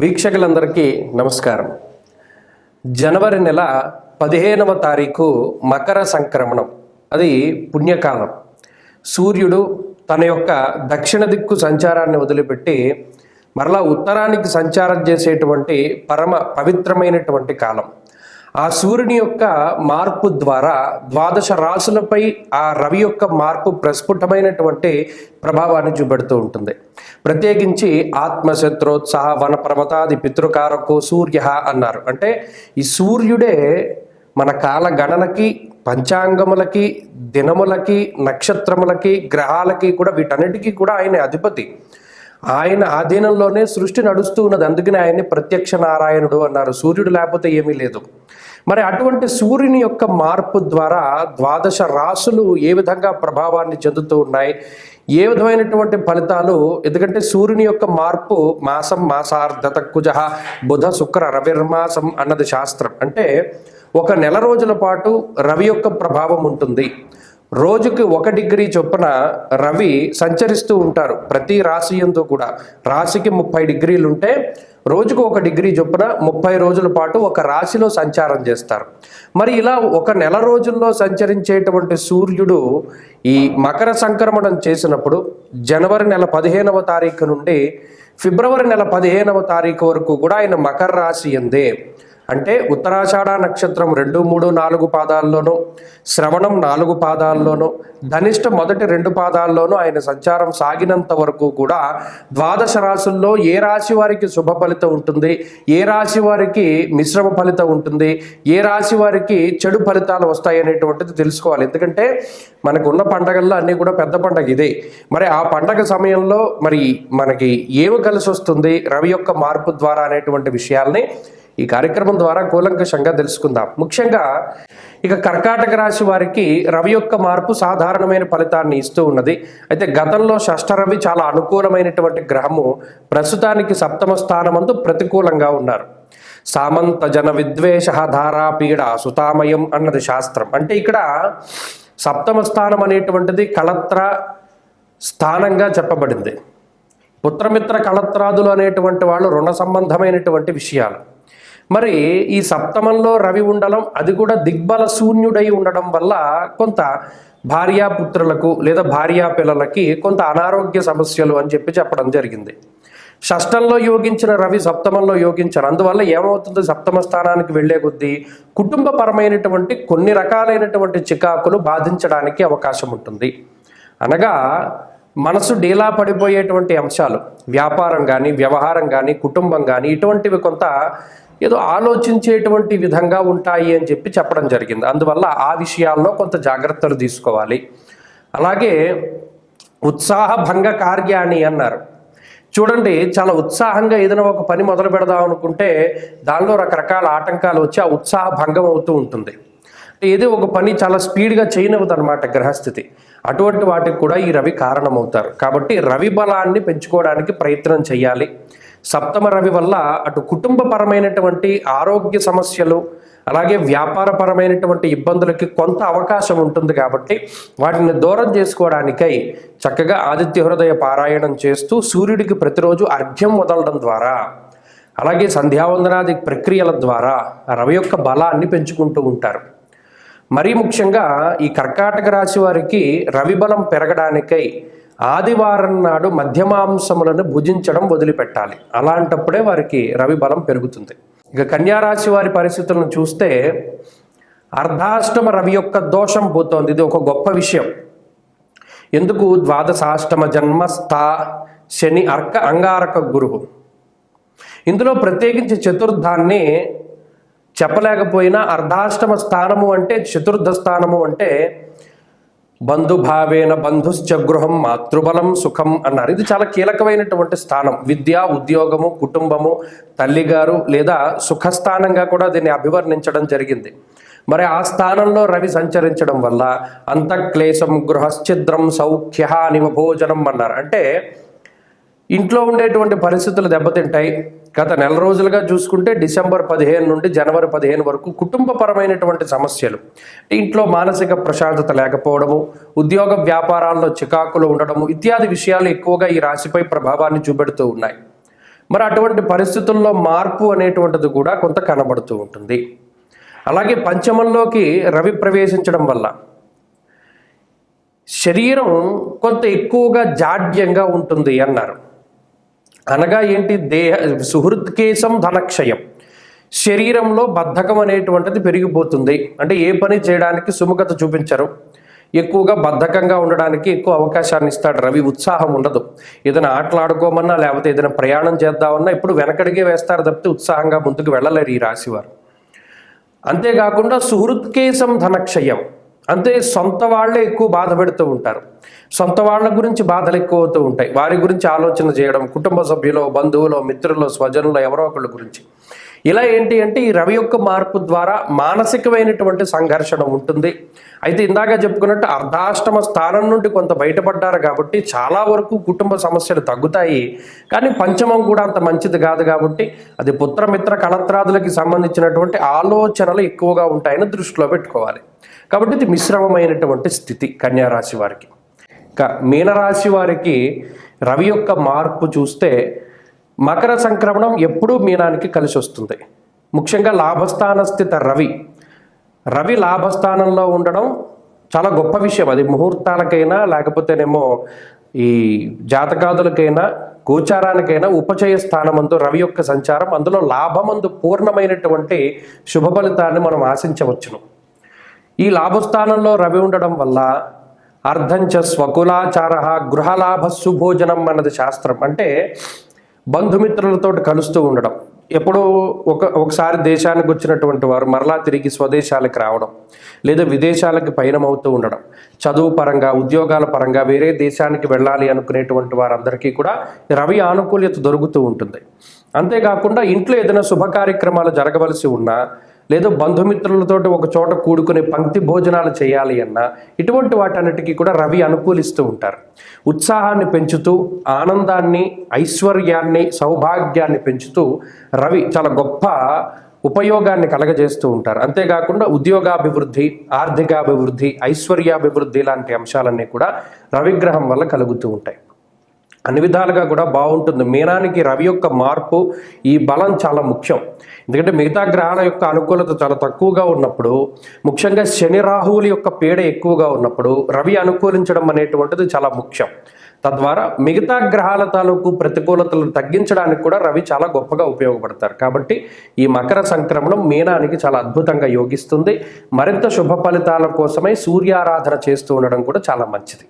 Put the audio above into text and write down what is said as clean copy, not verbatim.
వీక్షకులందరికీ నమస్కారం. జనవరి నెల 15వ తారీఖు మకర సంక్రమణం. అది పుణ్యకాలం. సూర్యుడు తన యొక్క దక్షిణ దిక్కు సంచారాన్ని వదిలిపెట్టి మరలా ఉత్తరానికి సంచారం చేసేటువంటి పరమ పవిత్రమైనటువంటి కాలం. ఆ సూర్యుని యొక్క మార్పు ద్వారా ద్వాదశ రాశులపై ఆ రవి యొక్క మార్పు ప్రస్ఫుటమైనటువంటి ప్రభావాన్ని చూపెడుతూ ఉంటుంది. ప్రత్యేకించి ఆత్మశత్రోత్సాహ వనపర్వతాది పితృకారకో సూర్య అన్నారు. అంటే ఈ సూర్యుడే మన కాల గణనకి, పంచాంగములకి, దినములకి, నక్షత్రములకి, గ్రహాలకి కూడా వీటన్నిటికీ కూడా ఆయన అధిపతి. ఆయన ఆధీనంలోనే సృష్టి నడుస్తూ ఉన్నది. అందుకనే ఆయన్ని ప్రత్యక్ష నారాయణుడు అన్నారు. సూర్యుడు లేకపోతే ఏమీ లేదు. మరి అటువంటి సూర్యుని యొక్క మార్పు ద్వారా ద్వాదశ రాశులు ఏ విధంగా ప్రభావాన్ని చెందుతూ ఉన్నాయి, ఏ విధమైనటువంటి ఫలితాలు. ఎందుకంటే సూర్యుని యొక్క మార్పు మాసం మాసార్ధత కుజ బుధ శుక్ర రవిర్మాసం అన్నది శాస్త్రం. అంటే ఒక నెల రోజుల పాటు రవి యొక్క ప్రభావం ఉంటుంది. రోజుకి 1 డిగ్రీ చొప్పున రవి సంచరిస్తూ ఉంటారు ప్రతి రాశి యందు కూడా. రాశికి 30 డిగ్రీలు ఉంటే రోజుకు 1 డిగ్రీ చొప్పున 30 రోజుల పాటు ఒక రాశిలో సంచారం చేస్తారు. మరి ఇలా ఒక నెల రోజుల్లో సంచరించేటువంటి సూర్యుడు ఈ మకర సంక్రమణం చేసినప్పుడు జనవరి నెల 15వ తారీఖు నుండి ఫిబ్రవరి నెల 15వ తారీఖు వరకు కూడా ఆయన మకర రాశి యందే, అంటే ఉత్తరాషాఢ నక్షత్రం 2, 3, 4 పాదాల్లోనూ, శ్రవణం 4 పాదాల్లోనూ, ధనిష్ట మొదటి 2 పాదాల్లోనూ ఆయన సంచారం సాగినంత వరకు కూడా ద్వాదశ రాశుల్లో ఏ రాశి వారికి శుభ ఫలితం ఉంటుంది, ఏ రాశి వారికి మిశ్రమ ఫలితం ఉంటుంది, ఏ రాశి వారికి చెడు ఫలితాలు వస్తాయి అనేటువంటిది తెలుసుకోవాలి. ఎందుకంటే మనకు ఉన్న పండగల్లో అన్నీ కూడా పెద్ద పండగ ఇదే. మరి ఆ పండగ సమయంలో మరి మనకి ఏమి కలిసి వస్తుంది రవి యొక్క మార్పు ద్వారా అనేటువంటి విషయాల్ని ఈ కార్యక్రమం ద్వారా కూలంకషంగా తెలుసుకుందాం. ముఖ్యంగా ఇక కర్కాటక రాశి వారికి రవి యొక్క మార్పు సాధారణమైన ఫలితాన్ని ఇస్తూ ఉన్నది. అయితే గతంలో షష్ఠ రవి చాలా అనుకూలమైనటువంటి గ్రహము ప్రస్తుతానికి 7వ స్థానమందు ప్రతికూలంగా ఉన్నారు. సామంత జన విద్వేష ధారాపీడ సుతామయం అన్నది శాస్త్రం. అంటే ఇక్కడ 7వ స్థానం అనేటువంటిది కళత్ర స్థానంగా చెప్పబడింది. పుత్రమిత్ర కళత్రాదులు అనేటువంటి వాళ్ళు రుణ సంబంధమైనటువంటి విషయాలు. మరి ఈ 7మంలో రవి ఉండడం, అది కూడా దిగ్బల శూన్యుడై ఉండడం వల్ల కొంత భార్యాపుత్రులకు లేదా భార్యా పిల్లలకి కొంత అనారోగ్య సమస్యలు అని చెప్పడం జరిగింది. షష్టంలో యోగించిన రవి 7మంలో యోగించారు. అందువల్ల ఏమవుతుంది, 7వ స్థానానికి వెళ్లే కొద్దీ కుటుంబపరమైనటువంటి కొన్ని రకాలైనటువంటి చికాకులు బాధించడానికి అవకాశం ఉంటుంది. అనగా మనసు డీలా పడిపోయేటువంటి అంశాలు, వ్యాపారం కానీ, వ్యవహారం కానీ, కుటుంబం కానీ, ఇటువంటివి కొంత ఏదో ఆలోచించేటువంటి విధంగా ఉంటాయి అని చెప్పడం జరిగింది. అందువల్ల ఆ విషయాల్లో కొంత జాగ్రత్తలు తీసుకోవాలి. అలాగే ఉత్సాహ భంగ కార్యాణి అన్నారు. చూడండి, చాలా ఉత్సాహంగా ఏదైనా ఒక పని మొదలు పెడదాం అనుకుంటే దానిలో రకరకాల ఆటంకాలు వచ్చి ఆ ఉత్సాహ భంగం అవుతూ ఉంటుంది. ఏదో ఒక పని చాలా స్పీడ్గా చేయనివ్వదు అనమాట గ్రహస్థితి. అటువంటి వాటికి కూడా ఈ రవి కారణమవుతారు. కాబట్టి రవి బలాన్ని పెంచుకోవడానికి ప్రయత్నం చేయాలి. 7వ రవి వల్ల అటు కుటుంబపరమైనటువంటి ఆరోగ్య సమస్యలు, అలాగే వ్యాపారపరమైనటువంటి ఇబ్బందులకి కొంత అవకాశం ఉంటుంది. కాబట్టి వాటిని దూరం చేసుకోవడానికై చక్కగా ఆదిత్య హృదయ పారాయణం చేస్తూ సూర్యుడికి ప్రతిరోజు అర్ఘ్యం వదలడం ద్వారా, అలాగే సంధ్యావందనాది ప్రక్రియల ద్వారా రవి యొక్క బలాన్ని పెంచుకుంటూ ఉంటారు. మరీ ముఖ్యంగా ఈ కర్కాటక రాశి వారికి రవి బలం పెరగడానికై ఆదివారం నాడు మధ్యమాంసములను భుజించడం వదిలిపెట్టాలి. అలాంటప్పుడే వారికి రవి బలం పెరుగుతుంది. ఇక కన్యారాశి వారి పరిస్థితులను చూస్తే అర్ధాష్టమ రవి యొక్క దోషం పోతోంది. ఇది ఒక గొప్ప విషయం. ఎందుకు, ద్వాదశాష్టమ జన్మస్థ శని అర్క అంగారక గురువు. ఇందులో ప్రత్యేకించి చతుర్థాన్ని చెప్పలేకపోయినా అర్ధాష్టమ స్థానము అంటే, చతుర్థ స్థానము అంటే బంధుభావేన బంధుశ్చ గృహం మాతృబలం సుఖం అన్నారు. ఇది చాలా కీలకమైనటువంటి స్థానం. విద్య, ఉద్యోగము, కుటుంబము, తల్లిగారు లేదా సుఖస్థానంగా కూడా దీన్ని అభివర్ణించడం జరిగింది. మరి ఆ స్థానంలో రవి సంచరించడం వల్ల అంతఃక్లేశం గృహశ్చిద్రం సౌఖ్య నిమభోజనం అన్నారు. అంటే ఇంట్లో ఉండేటువంటి పరిస్థితులు దెబ్బతింటాయి. గత నెల రోజులుగా చూసుకుంటే డిసెంబర్ 15 నుండి జనవరి 15 వరకు కుటుంబపరమైనటువంటి సమస్యలు, ఇంట్లో మానసిక ప్రశాంతత లేకపోవడము, ఉద్యోగ వ్యాపారాల్లో చికాకులు ఉండడము ఇత్యాది విషయాలు ఎక్కువగా ఈ రాశిపై ప్రభావాన్ని చూపెడుతూ ఉన్నాయి. మరి అటువంటి పరిస్థితుల్లో మార్పు అనేటువంటిది కూడా కొంత కనబడుతూ ఉంటుంది. అలాగే పంచమంలోకి రవి ప్రవేశించడం వల్ల శరీరం కొంత ఎక్కువగా జాడ్యంగా ఉంటుంది అన్నారు. అనగా ఏంటి? సుహృత్కేశం ధనక్షయం, శరీరంలో బద్ధకం అనేటువంటిది పెరిగిపోతుంది. అంటే ఏ పని చేయడానికి సుముఖత చూపించరు, ఎక్కువగా బద్ధకంగా ఉండడానికి ఎక్కువ అవకాశాన్ని ఇస్తాడు రవి. ఉత్సాహం ఉండదు. ఏదైనా ఆటలాడుకోమన్నా లేకపోతే ఏదైనా ప్రయాణం చేద్దామన్నా ఇప్పుడు వెనకడిగే వేస్తారు తప్పితే ఉత్సాహంగా ముందుకు వెళ్ళలేరు ఈ రాశివారు. అంతేకాకుండా సుహృత్కేశం ధనక్షయం, అంతే సొంత వాళ్ళే ఎక్కువ బాధ పెడుతూ ఉంటారు. సొంత వాళ్ళ గురించి బాధలు ఎక్కువ అవుతూ ఉంటాయి. వారి గురించి ఆలోచన చేయడం, కుటుంబ సభ్యులు, బంధువులు, మిత్రులు, స్వజనులు ఎవరో ఒకళ్ళ గురించి. ఇలా ఏంటి అంటే ఈ రవి యొక్క మార్పు ద్వారా మానసికమైనటువంటి సంఘర్షణ ఉంటుంది. అయితే ఇందాక చెప్పుకున్నట్టు అర్ధాష్టమ స్థానం నుండి కొంత బయటపడ్డారు కాబట్టి చాలా వరకు కుటుంబ సమస్యలు తగ్గుతాయి. కానీ పంచమం కూడా అంత మంచిది కాదు కాబట్టి అది పుత్రమిత్ర కళత్రాదులకి సంబంధించినటువంటి ఆలోచనలు ఎక్కువగా ఉంటాయని దృష్టిలో పెట్టుకోవాలి. కాబట్టి ఇది మిశ్రమమైనటువంటి స్థితి కన్యారాశి వారికి. ఇక మీనరాశి వారికి రవి యొక్క మార్పు చూస్తే మకర సంక్రమణం ఎప్పుడూ మీనానికి కలిసి వస్తుంది. ముఖ్యంగా లాభస్థాన స్థిత రవి లాభస్థానంలో ఉండడం చాలా గొప్ప విషయం. అది ముహూర్తాలకైనా లేకపోతేనేమో ఈ జాతకాదులకైనా గోచారానికైనా ఉపచయ స్థానమందు రవి యొక్క సంచారం, అందులో లాభమందు పూర్ణమైనటువంటి శుభ ఫలితాన్ని మనం ఆశించవచ్చును. ఈ లాభస్థానంలో రవి ఉండడం వల్ల అర్ధంచ స్వకులాచార గృహలాభ సుభోజనం అన్నది శాస్త్రం. అంటే బంధుమిత్రులతో కలుస్తూ ఉండడం, ఎప్పుడో ఒకసారి దేశానికి వచ్చినటువంటి వారు మరలా తిరిగి స్వదేశాలకు రావడం, లేదా విదేశాలకు పయనమవుతూ ఉండడం, చదువు పరంగా ఉద్యోగాల పరంగా వేరే దేశానికి వెళ్ళాలి అనుకునేటువంటి వారందరికీ కూడా రవి ఆనుకూల్యత దొరుకుతూ ఉంటుంది. అంతేకాకుండా ఇంట్లో ఏదైనా శుభ కార్యక్రమాలు జరగవలసి ఉన్నా, లేదా బంధుమిత్రులతోటి ఒక చోట కూడుకునే పంక్తి భోజనాలు చేయాలి అన్నా, ఇటువంటి వాటన్నిటికీ కూడా రవి అనుకూలిస్తూ ఉంటారు. ఉత్సాహాన్ని పెంచుతూ, ఆనందాన్ని, ఐశ్వర్యాన్ని, సౌభాగ్యాన్ని పెంచుతూ రవి చాలా గొప్ప ఉపయోగాన్ని కలగజేస్తూ ఉంటారు. అంతేకాకుండా ఉద్యోగాభివృద్ధి, ఆర్థికాభివృద్ధి, ఐశ్వర్యాభివృద్ధి లాంటి అంశాలన్నీ కూడా రవిగ్రహం వల్ల కలుగుతూ ఉంటాయి. అన్ని విధాలుగా కూడా బాగుంటుంది. మీనానికి రవి యొక్క మార్పు, ఈ బలం చాలా ముఖ్యం. ఎందుకంటే మిగతా గ్రహాల యొక్క అనుకూలత చాలా తక్కువగా ఉన్నప్పుడు, ముఖ్యంగా శని రాహువుల యొక్క పీడ ఎక్కువగా ఉన్నప్పుడు రవి అనుకూలించడం అనేటువంటిది చాలా ముఖ్యం. తద్వారా మిగతా గ్రహాల తాలూకు ప్రతికూలతలను తగ్గించడానికి కూడా రవి చాలా గొప్పగా ఉపయోగపడతారు. కాబట్టి ఈ మకర సంక్రమణం మీనానికి చాలా అద్భుతంగా యోగిస్తుంది. మరింత శుభ ఫలితాల కోసమై సూర్యారాధన చేస్తూ ఉండడం కూడా చాలా మంచిది.